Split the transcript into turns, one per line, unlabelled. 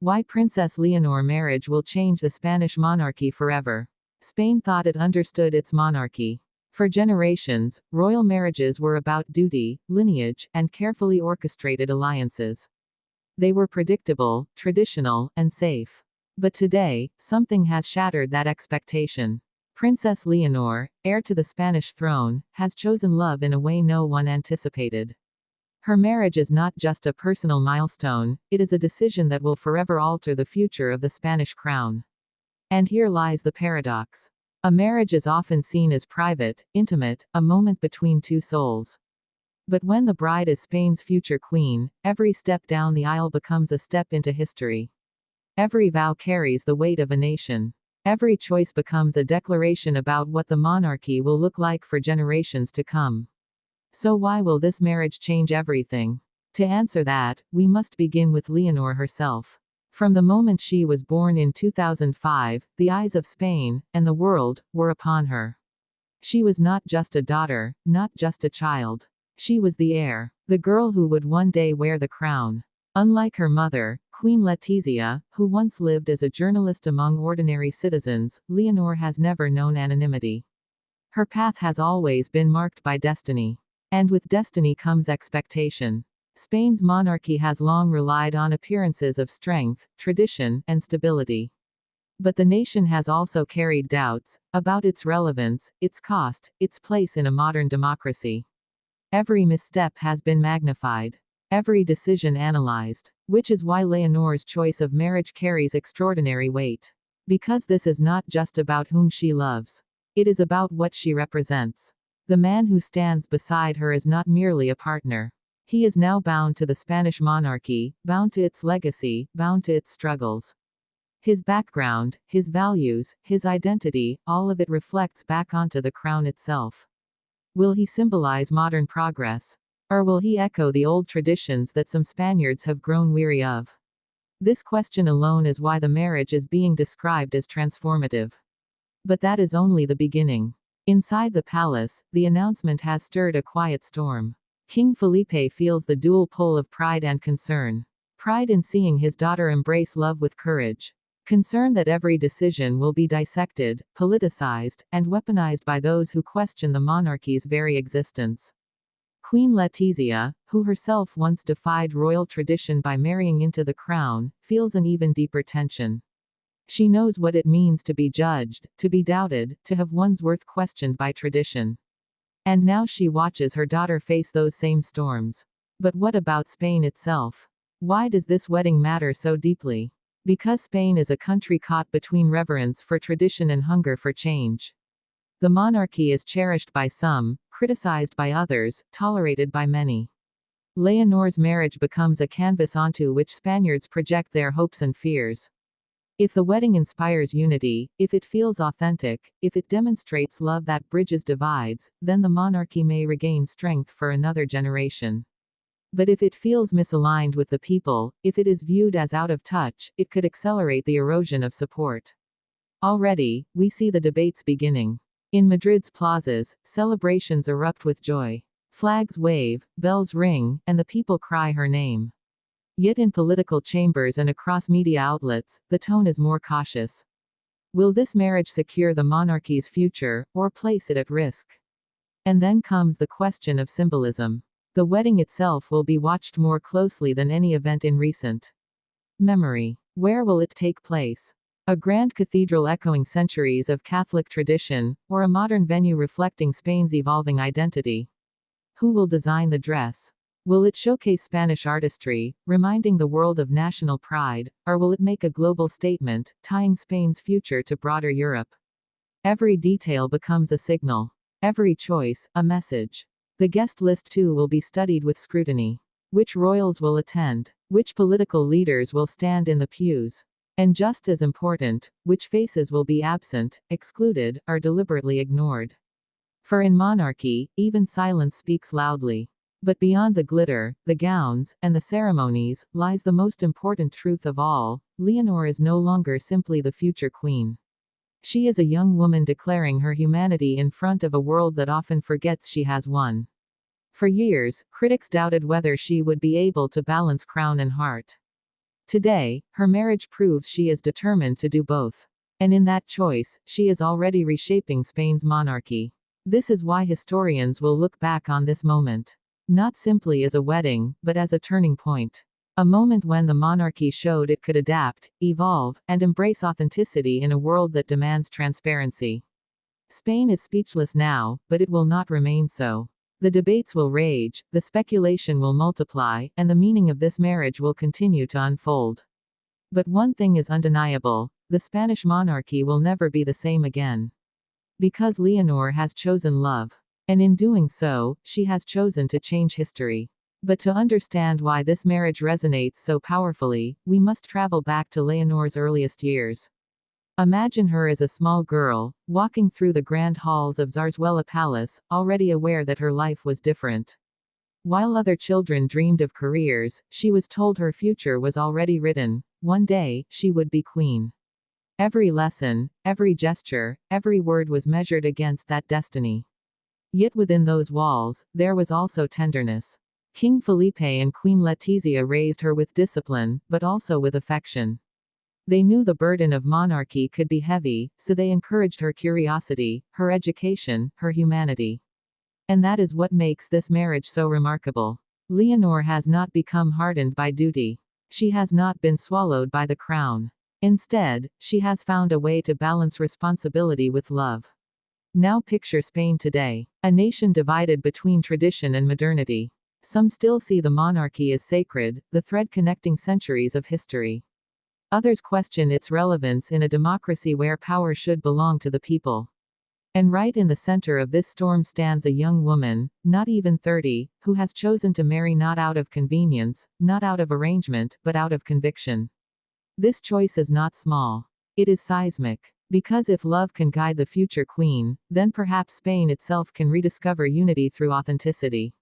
Why Princess Leonor marriage will change the Spanish monarchy forever. Spain thought it understood its monarchy. For generations, royal marriages were about duty, lineage, and carefully orchestrated alliances. They were predictable, traditional, and safe. But today, something has shattered that expectation. Princess Leonor, heir to the Spanish throne, has chosen love in a way no one anticipated. Her marriage is not just a personal milestone, it is a decision that will forever alter the future of the Spanish crown. And here lies the paradox. A marriage is often seen as private, intimate, a moment between two souls. But when the bride is Spain's future queen, every step down the aisle becomes a step into history. Every vow carries the weight of a nation. Every choice becomes a declaration about what the monarchy will look like for generations to come. So why will this marriage change everything? To answer that, we must begin with Leonor herself. From the moment she was born in 2005, the eyes of Spain, and the world, were upon her. She was not just a daughter, not just a child. She was the heir, the girl who would one day wear the crown. Unlike her mother, Queen Letizia, who once lived as a journalist among ordinary citizens, Leonor has never known anonymity. Her path has always been marked by destiny. And with destiny comes expectation. Spain's monarchy has long relied on appearances of strength, tradition, and stability. But the nation has also carried doubts about its relevance, its cost, its place in a modern democracy. Every misstep has been magnified. Every decision analyzed. Which is why Leonor's choice of marriage carries extraordinary weight. Because this is not just about whom she loves. It is about what she represents. The man who stands beside her is not merely a partner. He is now bound to the Spanish monarchy, bound to its legacy, bound to its struggles. His background, his values, his identity, all of it reflects back onto the crown itself. Will he symbolize modern progress? Or will he echo the old traditions that some Spaniards have grown weary of? This question alone is why the marriage is being described as transformative. But that is only the beginning. Inside the palace, the announcement has stirred a quiet storm. King Felipe feels the dual pull of pride and concern. Pride in seeing his daughter embrace love with courage. Concern that every decision will be dissected, politicized, and weaponized by those who question the monarchy's very existence. Queen Letizia, who herself once defied royal tradition by marrying into the crown, feels an even deeper tension. She knows what it means to be judged, to be doubted, to have one's worth questioned by tradition. And now she watches her daughter face those same storms. But what about Spain itself? Why does this wedding matter so deeply? Because Spain is a country caught between reverence for tradition and hunger for change. The monarchy is cherished by some, criticized by others, tolerated by many. Leonor's marriage becomes a canvas onto which Spaniards project their hopes and fears. If the wedding inspires unity, if it feels authentic, if it demonstrates love that bridges divides, then the monarchy may regain strength for another generation. But if it feels misaligned with the people, if it is viewed as out of touch, it could accelerate the erosion of support. Already, we see the debates beginning. In Madrid's plazas, celebrations erupt with joy. Flags wave, bells ring, and the people cry her name. Yet in political chambers and across media outlets, the tone is more cautious. Will this marriage secure the monarchy's future, or place it at risk? And then comes the question of symbolism. The wedding itself will be watched more closely than any event in recent memory. Where will it take place? A grand cathedral echoing centuries of Catholic tradition, or a modern venue reflecting Spain's evolving identity? Who will design the dress? Will it showcase Spanish artistry, reminding the world of national pride, or will it make a global statement, tying Spain's future to broader Europe? Every detail becomes a signal. Every choice, a message. The guest list too will be studied with scrutiny. Which royals will attend? Which political leaders will stand in the pews? And just as important, which faces will be absent, excluded, or deliberately ignored? For in monarchy, even silence speaks loudly. But beyond the glitter, the gowns, and the ceremonies, lies the most important truth of all. Leonor is no longer simply the future queen. She is a young woman declaring her humanity in front of a world that often forgets she has one. For years, critics doubted whether she would be able to balance crown and heart. Today, her marriage proves she is determined to do both. And in that choice, she is already reshaping Spain's monarchy. This is why historians will look back on this moment not simply as a wedding, but as a turning point. A moment when the monarchy showed it could adapt, evolve, and embrace authenticity in a world that demands transparency. Spain is speechless now, but it will not remain so. The debates will rage, the speculation will multiply, and the meaning of this marriage will continue to unfold. But one thing is undeniable: the Spanish monarchy will never be the same again. Because Leonor has chosen love. And in doing so, she has chosen to change history. But to understand why this marriage resonates so powerfully, we must travel back to Leonor's earliest years. Imagine her as a small girl, walking through the grand halls of Zarzuela Palace, already aware that her life was different. While other children dreamed of careers, she was told her future was already written. One day, she would be queen. Every lesson, every gesture, every word was measured against that destiny. Yet within those walls, there was also tenderness. King Felipe and Queen Letizia raised her with discipline, but also with affection. They knew the burden of monarchy could be heavy, so they encouraged her curiosity, her education, her humanity. And that is what makes this marriage so remarkable. Leonor has not become hardened by duty. She has not been swallowed by the crown. Instead, she has found a way to balance responsibility with love. Now picture Spain today. A nation divided between tradition and modernity. Some still see the monarchy as sacred, the thread connecting centuries of history. Others question its relevance in a democracy where power should belong to the people. And right in the center of this storm stands a young woman, not even 30, who has chosen to marry not out of convenience, not out of arrangement, but out of conviction. This choice is not small. It is seismic. Because if love can guide the future queen, then perhaps Spain itself can rediscover unity through authenticity.